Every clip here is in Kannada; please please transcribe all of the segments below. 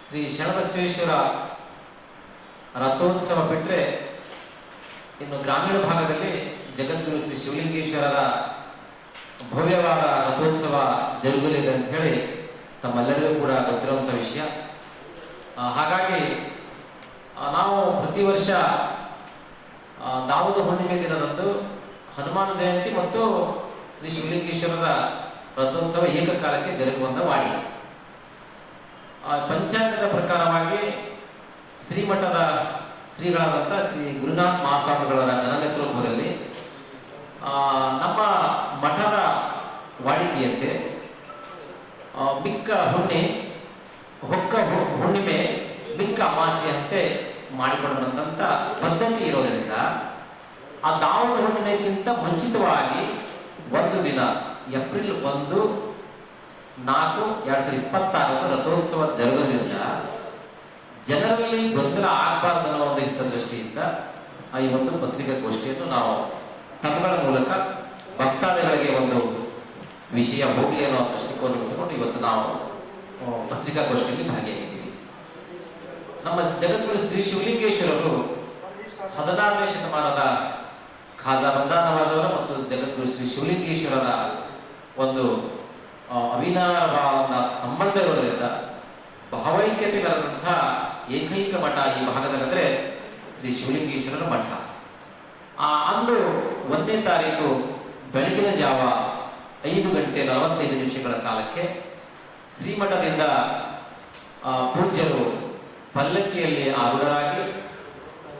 ಶ್ರೀ ಶರಣಬಸವೇಶ್ವರ ರಥೋತ್ಸವ ಬಿಟ್ಟರೆ ಇನ್ನು ಗ್ರಾಮೀಣ ಭಾಗದಲ್ಲಿ ಜಗದ್ಗುರು ಶ್ರೀ ಶಿವಲಿಂಗೇಶ್ವರರ ಭವ್ಯವಾದ ರಥೋತ್ಸವ ಜರುಗಲಿದೆ ಅಂತ ಹೇಳಿ ತಮ್ಮೆಲ್ಲರಿಗೂ ಕೂಡ ಗೊತ್ತಿರುವಂಥ ವಿಷಯ. ಹಾಗಾಗಿ ನಾವು ಪ್ರತಿ ವರ್ಷ ದಾವೂದ ಹುಣ್ಣಿಮೆ ದಿನದಂದು ಹನುಮಾನ ಜಯಂತಿ ಮತ್ತು ಶ್ರೀ ಶಿವಲಿಂಗೇಶ್ವರರ ರಥೋತ್ಸವ ಏಕಕಾಲಕ್ಕೆ ಜರುಗುವಂಥ ವಾಡಿಕೆ. ಪಂಚಾಂಗದ ಪ್ರಕಾರವಾಗಿ ಶ್ರೀಮಠದ ಶ್ರೀಗಳಾದಂಥ ಶ್ರೀ ಗುರುನಾಥ ಮಹಾಸ್ವಾಮಿಗಳವರ ಘನ ನೇತೃತ್ವದಲ್ಲಿ ನಮ್ಮ ಮಠದ ವಾಡಿಕೆಯಂತೆ ಬಿಕ್ಕ ಹುಣ್ಣಿ ಹೊಕ್ಕ ಹುಣ್ಣಿಮೆ ಬಿಕ್ಕ ಅಮಾವಾಸ್ಯೆಯಂತೆ ಮಾಡಿಕೊಂಡಂಥ ಪದ್ಧತಿ ಇರೋದರಿಂದ ಆ ದಾವೂದ ಹುಣ್ಣಿಮೆಗಿಂತ ಮುಂಚಿತವಾಗಿ ಒಂದು ದಿನ ಏಪ್ರಿಲ್ 1-4-2026 ರಥೋತ್ಸವ ಜರುಗೋದ್ರಿಂದ ಜನರಲ್ಲಿ ಗೊಂದಲ ಆಗಬಾರ್ದು ಅನ್ನೋ ಒಂದು ಹಿತದೃಷ್ಟಿಯಿಂದ ಈ ಒಂದು ಪತ್ರಿಕಾಗೋಷ್ಠಿಯನ್ನು ನಾವು ತಮ್ಮಗಳ ಮೂಲಕ ಭಕ್ತಾದಿಗಳಿಗೆ ಒಂದು ವಿಷಯ ಹೋಗಲಿ ಅನ್ನೋ ದೃಷ್ಟಿಕೋನ ಇಟ್ಟುಕೊಂಡು ಇವತ್ತು ನಾವು ಪತ್ರಿಕಾಗೋಷ್ಠಿಯಲ್ಲಿ ಭಾಗಿಯಾಗಿದ್ದೀವಿ. ನಮ್ಮ ಜಗದ್ಗುರು ಶ್ರೀ ಶಿವಲಿಂಗೇಶ್ವರರು 16ನೇ ಶತಮಾನದ ಖಾಜಾ ಬಂದಾ ನವಾಜ್ ಅವರ ಮತ್ತು ಜಗದ್ಗುರು ಶ್ರೀ ಶಿವಲಿಂಗೇಶ್ವರರ ಒಂದು ಅವಿನಾಭಾವದ ಸಂಬಂಧ ಇರೋದರಿಂದ ಭಾವೈಕ್ಯತೆ ಬರೆದಂಥ ಏಕೈಕ ಮಠ ಈ ಭಾಗದಲ್ಲಂದರೆ ಶ್ರೀ ಶಿವಲಿಂಗೇಶ್ವರರ ಮಠ. ಅಂದು 1ನೇ ತಾರೀಕು ಬೆಳಗಿನ ಜಾವ 5:45 ಕಾಲಕ್ಕೆ ಶ್ರೀಮಠದಿಂದ ಪೂಜ್ಯರು ಪಲ್ಲಕ್ಕಿಯಲ್ಲಿ ಆರೂಢರಾಗಿ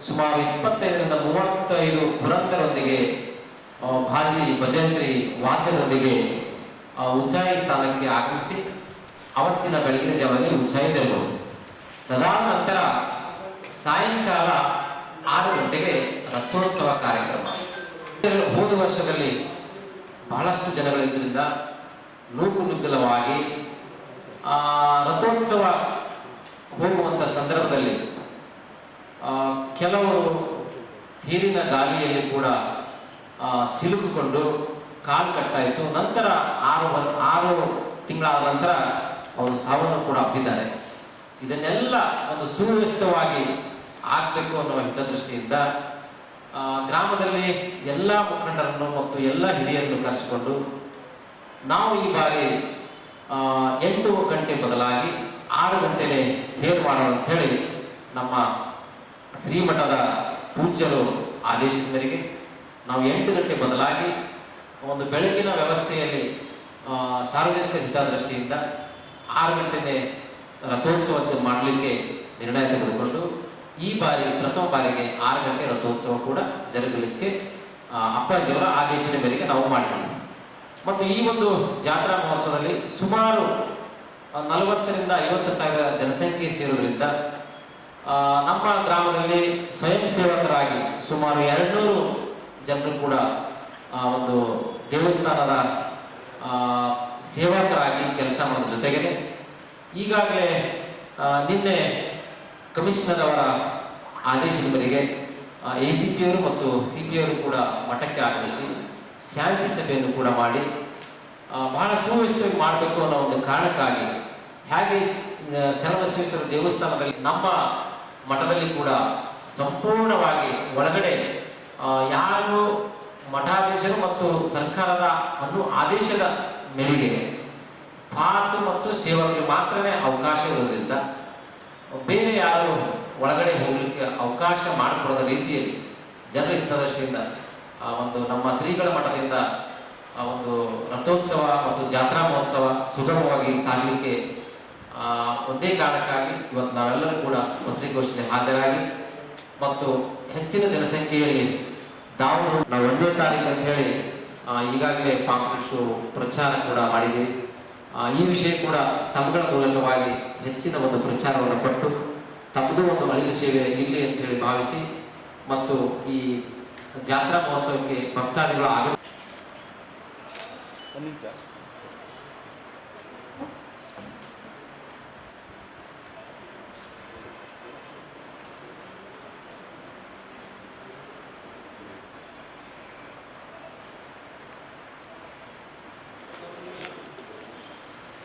ಸುಮಾರು 25-35 ಪುರಂದರೊಂದಿಗೆ ಭಾಜಿ ಭಜಂತ್ರಿ ವಾದ್ಯದೊಂದಿಗೆ ಉಚ್ಚಾಯಿ ಸ್ಥಾನಕ್ಕೆ ಆಗಮಿಸಿ ಅವತ್ತಿನ ಬೆಳಗಿನ ಜಾವದಲ್ಲಿ ಉಚ್ಚಾಯಿ ಜರುಗುವುದು. ತದಾದ ನಂತರ ಸಾಯಂಕಾಲ 6 ಗಂಟೆಗೆ ರಥೋತ್ಸವ ಕಾರ್ಯಕ್ರಮ. ಹೋದ ವರ್ಷದಲ್ಲಿ ಬಹಳಷ್ಟು ಜನಗಳಿದ್ದರಿಂದ ನೂಕುನುಗ್ಗಲವಾಗಿ ರಥೋತ್ಸವ ಹೋಗುವಂಥ ಸಂದರ್ಭದಲ್ಲಿ ಕೆಲವರು ನೀರಿನ ಗಾಳಿಯಲ್ಲಿ ಕೂಡ ಸಿಲುಕಿಕೊಂಡು ಕಾಲು ಕಟ್ಟಾಯಿತು. ನಂತರ 6 ತಿಂಗಳಾದ ನಂತರ ಅವರು ಸಾವನ್ನು ಕೂಡ ಅಪ್ಪಿದ್ದಾರೆ. ಇದನ್ನೆಲ್ಲ ಒಂದು ಸುವ್ಯವಸ್ಥಿತವಾಗಿ ಆಗಬೇಕು ಅನ್ನುವ ಹಿತದೃಷ್ಟಿಯಿಂದ ಗ್ರಾಮದಲ್ಲಿ ಎಲ್ಲ ಮುಖಂಡರನ್ನು ಮತ್ತು ಎಲ್ಲ ಹಿರಿಯರನ್ನು ಕರೆಸಿಕೊಂಡು ನಾವು ಈ ಬಾರಿ 8 ಗಂಟೆ ಬದಲಾಗಿ 6 ಗಂಟೆನೇ ತೇರು ಮಾಡೋಣ ಅಂಥೇಳಿ ನಮ್ಮ ಶ್ರೀಮಠದ ಪೂಜ್ಯರು ಆದೇಶದ ಮೇರೆಗೆ ನಾವು 8 ಗಂಟೆ ಬದಲಾಗಿ ಒಂದು ಬೆಳಕಿನ ವ್ಯವಸ್ಥೆಯಲ್ಲಿ ಸಾರ್ವಜನಿಕ ಹಿತದೃಷ್ಟಿಯಿಂದ 6 ಗಂಟೆನೇ ರಥೋತ್ಸವ ಮಾಡಲಿಕ್ಕೆ ನಿರ್ಣಯ ತೆಗೆದುಕೊಂಡು ಈ ಬಾರಿ ಪ್ರಥಮ ಬಾರಿಗೆ 6 ಗಂಟೆ ರಥೋತ್ಸವ ಕೂಡ ಜರುಗಲಿಕ್ಕೆ ಅಪ್ಪಾಜಿಯವರ ಆದೇಶದ ಮೇರೆಗೆ ನಾವು ಮಾಡಿದ್ದೀವಿ. ಮತ್ತು ಈ ಒಂದು ಜಾತ್ರಾ ಮಹೋತ್ಸವದಲ್ಲಿ ಸುಮಾರು 40,000-50,000 ಜನಸಂಖ್ಯೆ ಸೇರುವುದರಿಂದ ನಮ್ಮ ಗ್ರಾಮದಲ್ಲಿ ಸ್ವಯಂ ಸೇವಕರಾಗಿ ಸುಮಾರು 200 ಜನರು ಕೂಡ ಒಂದು ದೇವಸ್ಥಾನದ ಸೇವಕರಾಗಿ ಕೆಲಸ ಮಾಡೋದ್ರ ಜೊತೆಗೆ ಈಗಾಗಲೇ ನಿನ್ನೆ ಕಮಿಷನರ್ ಅವರ ಆದೇಶದ ಮೇರೆಗೆ ACP ಅವರು ಮತ್ತು CP ಅವರು ಕೂಡ ಮಠಕ್ಕೆ ಆಗಮಿಸಿ ಶಾಂತಿ ಸಭೆಯನ್ನು ಕೂಡ ಮಾಡಿ ಬಹಳ ಸುವ್ಯವಸ್ಥೆಯಾಗಿ ಮಾಡಬೇಕು ಅನ್ನೋ ಒಂದು ಕಾರಣಕ್ಕಾಗಿ ಹೇಗೆ ಶರಣಬಸವೇಶ್ವರ ದೇವಸ್ಥಾನದಲ್ಲಿ ನಮ್ಮ ಮಠದಲ್ಲಿ ಕೂಡ ಸಂಪೂರ್ಣವಾಗಿ ಒಳಗಡೆ ಯಾರು ಮಠಾಧೀಶರು ಮತ್ತು ಸರ್ಕಾರದ ಆದೇಶದ ಮೇರೆಗೆ ಪಾಸು ಮತ್ತು ಸೇವಕರಿಗೆ ಮಾತ್ರನೇ ಅವಕಾಶ ಇರೋದ್ರಿಂದ ಬೇರೆ ಯಾರು ಒಳಗಡೆ ಹೋಗಲಿಕ್ಕೆ ಅವಕಾಶ ಮಾಡಿಕೊಡದ ರೀತಿಯಲ್ಲಿ ಜನರ ಹಿತದೃಷ್ಟಿಯಿಂದ ಒಂದು ನಮ್ಮ ಶ್ರೀಗಳ ಮಠದಿಂದ ಒಂದು ರಥೋತ್ಸವ ಮತ್ತು ಜಾತ್ರಾ ಮಹೋತ್ಸವ ಸುಗಮವಾಗಿ ಸಾಗಲಿಕ್ಕೆ ಒಂದೇ ಕಾರಣಕ್ಕಾಗಿ ಇವತ್ತು ನಾವೆಲ್ಲರೂ ಕೂಡ ಪತ್ರಿಕಾಗೋಷ್ಠಿಗೆ ಹಾಜರಾಗಿ ಮತ್ತು ಹೆಚ್ಚಿನ ಜನಸಂಖ್ಯೆಯಲ್ಲಿ ನಾವು 1ನೇ ತಾರೀಕು ಅಂತ ಹೇಳಿ ಈಗಾಗಲೇ ಪಾಂಪ್ಲೆಟ್ಸು ಪ್ರಚಾರ ಕೂಡ ಮಾಡಿದ್ದೀವಿ. ಈ ವಿಷಯ ಕೂಡ ತಮ್ಮಗಳ ಮೂಲಕವಾಗಿ ಹೆಚ್ಚಿನ ಒಂದು ಪ್ರಚಾರವನ್ನು ಕೊಟ್ಟು ತಮ್ಮದು ಒಂದು ಅಳಿಲು ಸೇವೆ ಇರಲಿ ಅಂತೇಳಿ ಭಾವಿಸಿ ಮತ್ತು ಈ ಜಾತ್ರಾ ಮಹೋತ್ಸವಕ್ಕೆ ಭಕ್ತಾದಿಗಳು